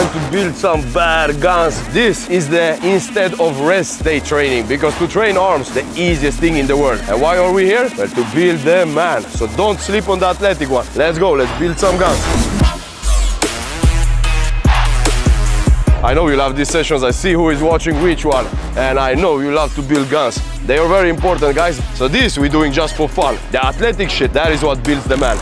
want to build some bad guns, this is the instead of rest day training, because to train arms, the easiest thing in the world. And why are we here? Well, to build the man. So don't sleep on the athletic one. Let's go, let's build some guns. I know you love these sessions, I see who is watching which one, and I know you love to build guns. They are very important, guys. So this we're doing just for fun. The athletic shit, that is what builds the man.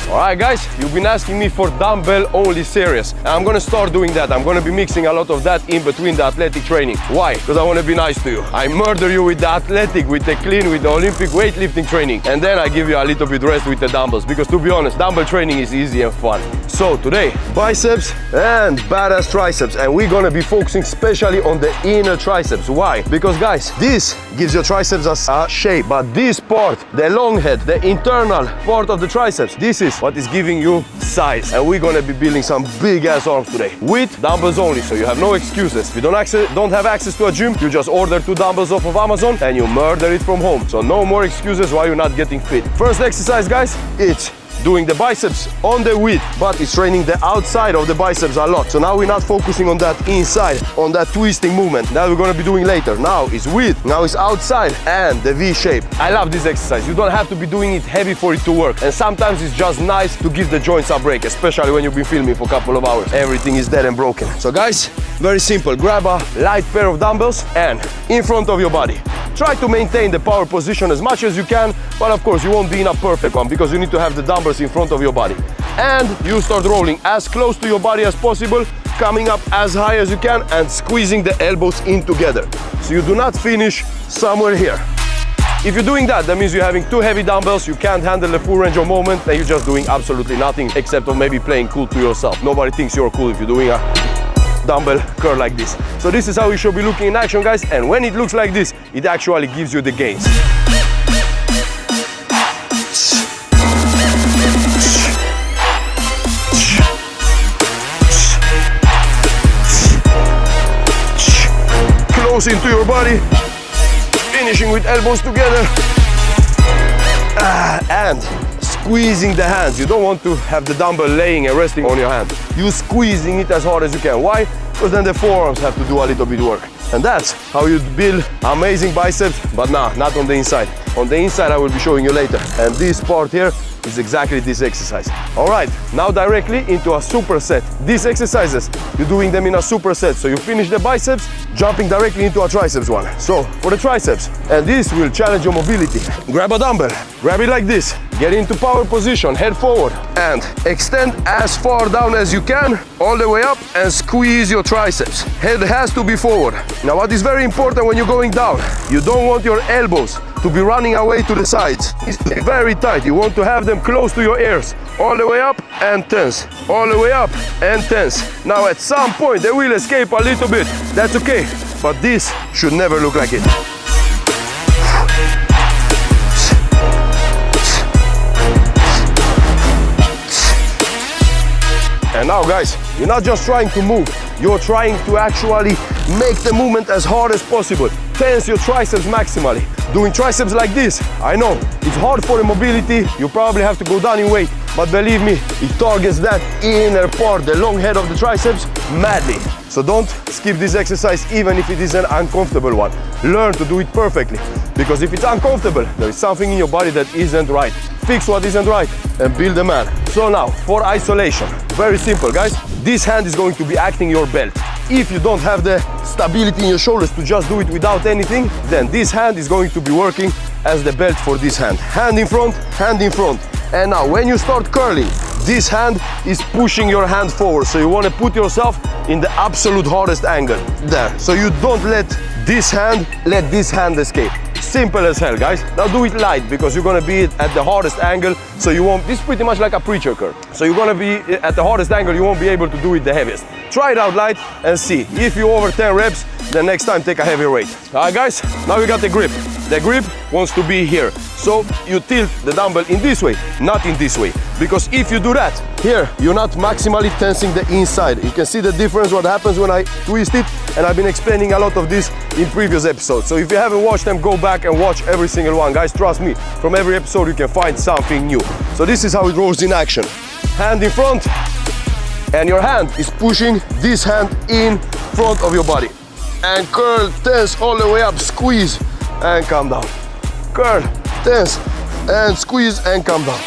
Alright guys, you've been asking me for dumbbell only series, and I'm gonna start doing that. I'm gonna be mixing a lot of that in between the athletic training. Why? Because I want to be nice to you. I murder you with the athletic, with the clean, with the Olympic weightlifting training, and then I give you a little bit rest with the dumbbells, because to be honest, dumbbell training is easy and fun. So today, biceps and badass triceps, and we're gonna be focusing especially on the inner triceps. Why? Because guys, this gives your triceps a shape, but this part, the long head, the internal part of the triceps, this is what is giving you size. And we're gonna be building some big ass arms today with dumbbells only, so you have no excuses. If you don't have access to a gym, you just order 2 dumbbells off of Amazon and you murder it from home. So no more excuses why you're not getting fit. First exercise, guys, it's doing the biceps on the width, but it's training the outside of the biceps a lot. So now we're not focusing on that inside, on that twisting movement that we're gonna be doing later. Now it's width, now it's outside, and the V shape. I love this exercise. You don't have to be doing it heavy for it to work. And sometimes it's just nice to give the joints a break, especially when you've been filming for a couple of hours. Everything is dead and broken. So guys, very simple. Grab a light pair of dumbbells and in front of your body. Try to maintain the power position as much as you can, but of course you won't be in a perfect one because you need to have the dumbbells in front of your body. And you start rolling as close to your body as possible, coming up as high as you can and squeezing the elbows in together. So you do not finish somewhere here. If you're doing that, that means you're having too heavy dumbbells, you can't handle the full range of movement, and you're just doing absolutely nothing except of maybe playing cool to yourself. Nobody thinks you're cool if you're doing a dumbbell curl like this. So this is how we should be looking in action, guys, and when it looks like this, it actually gives you the gains. Close into your body, finishing with elbows together, and squeezing the hands. You don't want to have the dumbbell laying and resting on your hand. You're squeezing it as hard as you can. Why? Because then the forearms have to do a little bit work. And that's how you build amazing biceps, but nah, not on the inside. On the inside, I will be showing you later. And this part here is exactly this exercise. All right, now directly into a superset. These exercises, you're doing them in a superset. So you finish the biceps, jumping directly into a triceps one. So for the triceps, and this will challenge your mobility. Grab a dumbbell, grab it like this, get into power position, head forward, and extend as far down as you can, all the way up, and squeeze your triceps. Head has to be forward. Now what is very important when you're going down, you don't want your elbows to be running away to the sides. It's very tight. You want to have them close to your ears. All the way up and tense. All the way up and tense. Now at some point they will escape a little bit. That's okay. But this should never look like it. And now guys, you're not just trying to move, you're trying to actually make the movement as hard as possible. Tense your triceps maximally. Doing triceps like this, I know, it's hard for the mobility, you probably have to go down in weight, but believe me, it targets that inner part, the long head of the triceps, madly. So don't skip this exercise even if it is an uncomfortable one. Learn to do it perfectly, because if it's uncomfortable, there is something in your body that isn't right. Fix what isn't right and build a man. So now, for isolation, very simple guys, this hand is going to be acting your belt. If you don't have the stability in your shoulders to just do it without anything, then this hand is going to be working as the belt for this hand. Hand in front, hand in front. And now when you start curling, this hand is pushing your hand forward. So you want to put yourself in the absolute hardest angle there. So you don't let this hand escape. Simple as hell, guys. Now do it light, because you're gonna be at the hardest angle, so you won't, this is pretty much like a preacher curl. So you're gonna be at the hardest angle, you won't be able to do it the heaviest. Try it out light and see. If you're over 10 reps, then next time take a heavier weight. All right, guys, now we got the grip. The grip wants to be here. So you tilt the dumbbell in this way, not in this way. Because if you do that, here, you're not maximally tensing the inside. You can see the difference, what happens when I twist it. And I've been explaining a lot of this in previous episodes. So if you haven't watched them, go back and watch every single one. Guys, trust me, from every episode you can find something new. So this is how it rolls in action. Hand in front, and your hand is pushing this hand in front of your body. And curl, tense all the way up, squeeze and come down. Curl, tense and squeeze and come down.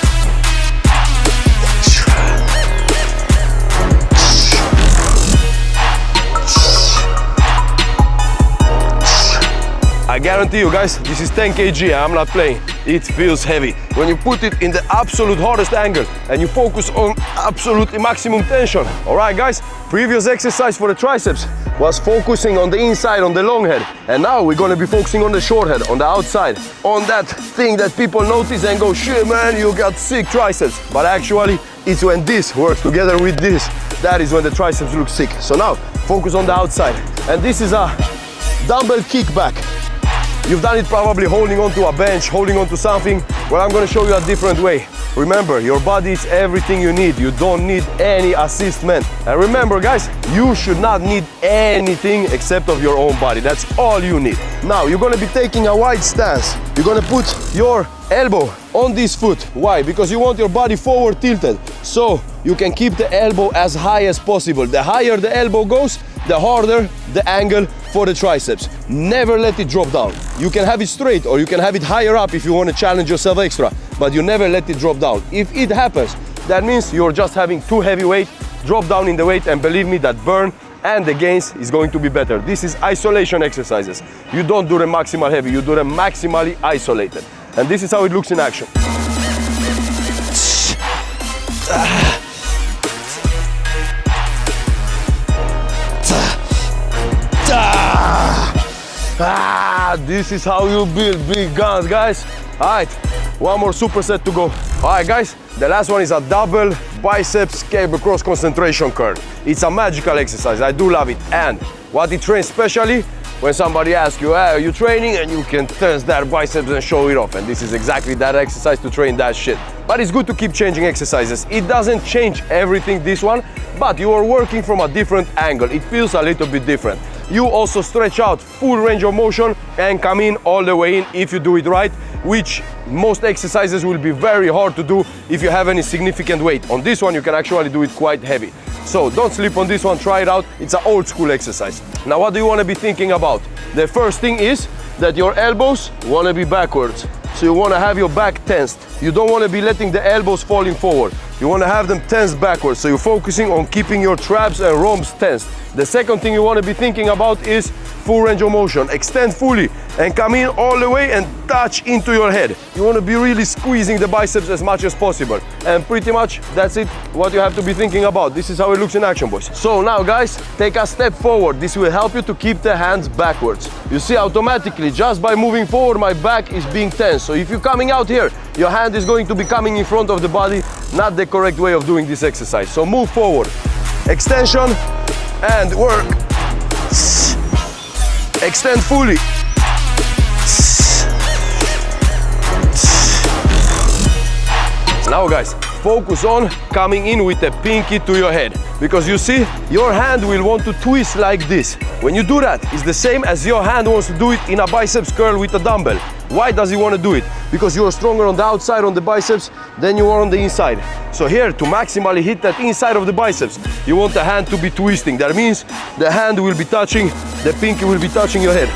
I guarantee you guys, this is 10 kg, I'm not playing. It feels heavy. When you put it in the absolute hardest angle and you focus on absolutely maximum tension. All right guys, previous exercise for the triceps was focusing on the inside, on the long head. And now we're gonna be focusing on the short head, on the outside. On that thing that people notice and go, shit man, you got sick triceps. But actually, it's when this works together with this, that is when the triceps look sick. So now, focus on the outside. And this is a dumbbell kickback. You've done it probably holding onto a bench, holding onto something. Well, I'm gonna show you a different way. Remember, your body is everything you need. You don't need any assistment. And remember guys, you should not need anything except of your own body. That's all you need. Now, you're gonna be taking a wide stance. You're gonna put your elbow on this foot. Why? Because you want your body forward tilted. So you can keep the elbow as high as possible. The higher the elbow goes, the harder the angle for the triceps. Never let it drop down. You can have it straight or you can have it higher up if you want to challenge yourself extra, but you never let it drop down. If it happens, that means you're just having too heavy weight. Drop down in the weight and believe me, that burn and the gains is going to be better. This is isolation exercises. You don't do them maximal heavy, you do them maximally isolated. And this is how it looks in action. This is how you build big guns, guys. All right, one more superset to go. All right, guys, the last one is a double biceps cable cross concentration curl. It's a magical exercise. I do love it. And what it trains specially, when somebody asks you, hey, are you training? And you can tense that biceps and show it off. And this is exactly that exercise to train that shit. But it's good to keep changing exercises. It doesn't change everything, this one, but you are working from a different angle. It feels a little bit different. You also stretch out full range of motion and come in all the way in if you do it right, which most exercises will be very hard to do if you have any significant weight. On this one, you can actually do it quite heavy. So don't sleep on this one, try it out. It's an old school exercise. Now, what do you want to be thinking about? The first thing is that your elbows want to be backwards. So you want to have your back tensed. You don't want to be letting the elbows falling forward. You want to have them tensed backwards. So you're focusing on keeping your traps and rhombs tensed. The second thing you want to be thinking about is full range of motion. Extend fully and come in all the way and touch into your head. You want to be really squeezing the biceps as much as possible. And pretty much that's it, what you have to be thinking about. This is how it looks in action, boys. So now, guys, take a step forward. This will help you to keep the hands backwards. You see, automatically, just by moving forward, my back is being tense. So if you're coming out here, your hand is going to be coming in front of the body, not the correct way of doing this exercise. So move forward, extension, and work. Extend fully. Now, guys, focus on coming in with the pinky to your head, because you see, your hand will want to twist like this. When you do that, it's the same as your hand wants to do it in a biceps curl with a dumbbell. Why does he want to do it? Because you're stronger on the outside on the biceps than you are on the inside. So here, to maximally hit that inside of the biceps, you want the hand to be twisting. That means the hand will be touching, the pinky will be touching your head.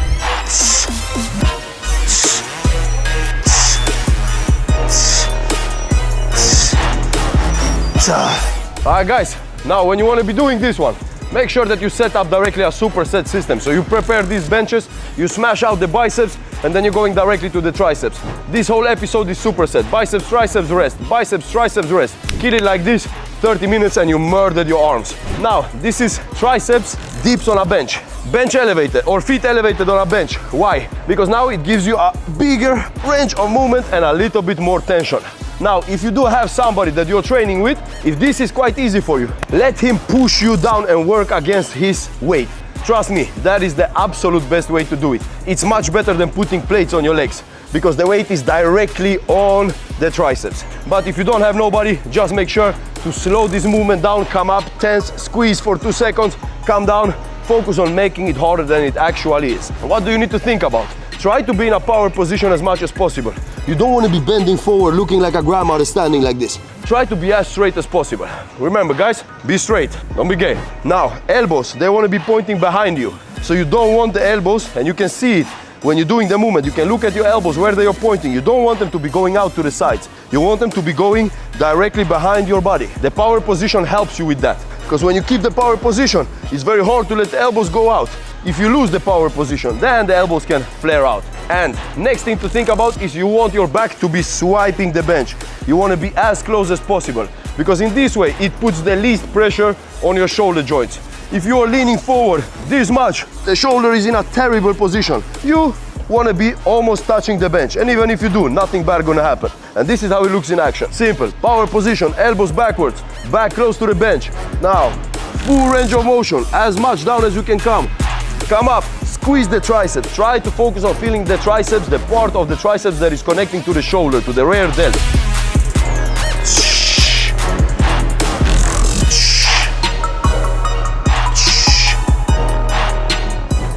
Alright guys, now when you want to be doing this one, make sure that you set up directly a superset system. So you prepare these benches, you smash out the biceps, and then you're going directly to the triceps. This whole episode is superset. Biceps, triceps, rest. Biceps, triceps, rest. Kill it like this, 30 minutes and you murdered your arms. Now, this is triceps dips on a bench. Bench elevated or feet elevated on a bench. Why? Because now it gives you a bigger range of movement and a little bit more tension. Now, if you do have somebody that you're training with, if this is quite easy for you, let him push you down and work against his weight. Trust me, that is the absolute best way to do it. It's much better than putting plates on your legs, because the weight is directly on the triceps. But if you don't have nobody, just make sure to slow this movement down, come up, tense, squeeze for 2 seconds, come down, focus on making it harder than it actually is. What do you need to think about? Try to be in a power position as much as possible. You don't want to be bending forward looking like a grandmother standing like this. try to be as straight as possible. Remember guys, be straight, don't be gay. Now, elbows, they want to be pointing behind you. So you don't want the elbows, and you can see it when you're doing the movement. You can look at your elbows where they are pointing. You don't want them to be going out to the sides. You want them to be going directly behind your body. The power position helps you with that. Because when you keep the power position, it's very hard to let the elbows go out. If you lose the power position, then the elbows can flare out. And next thing to think about is you want your back to be swiping the bench. You want to be as close as possible, because in this way, it puts the least pressure on your shoulder joints. If you are leaning forward this much, the shoulder is in a terrible position. You want to be almost touching the bench, and even if you do, nothing bad gonna happen. And this is how it looks in action. Simple, power position, elbows backwards, back close to the bench. Now, full range of motion, as much down as you can come. Come up, squeeze the triceps. Try to focus on feeling the triceps, the part of the triceps that is connecting to the shoulder, to the rear delt.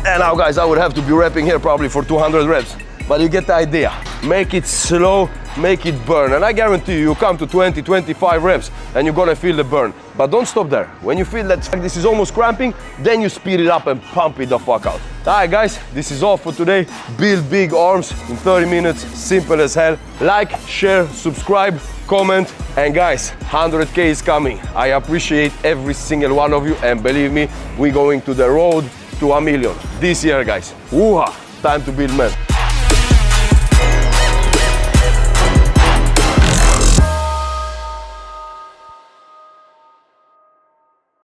And now guys, I would have to be repping here probably for 200 reps, but you get the idea. Make it slow, make it burn. And I guarantee you, you come to 20, 25 reps and you're gonna feel the burn. But don't stop there. When you feel that this is almost cramping, then you speed it up and pump it the fuck out. All right guys, this is all for today. Build big arms in 30 minutes, simple as hell. Like, share, subscribe, comment, and guys, 100K is coming. I appreciate every single one of you, and believe me, we're going to the road to 1 million this year, guys. Woo-ha! Time to build, man.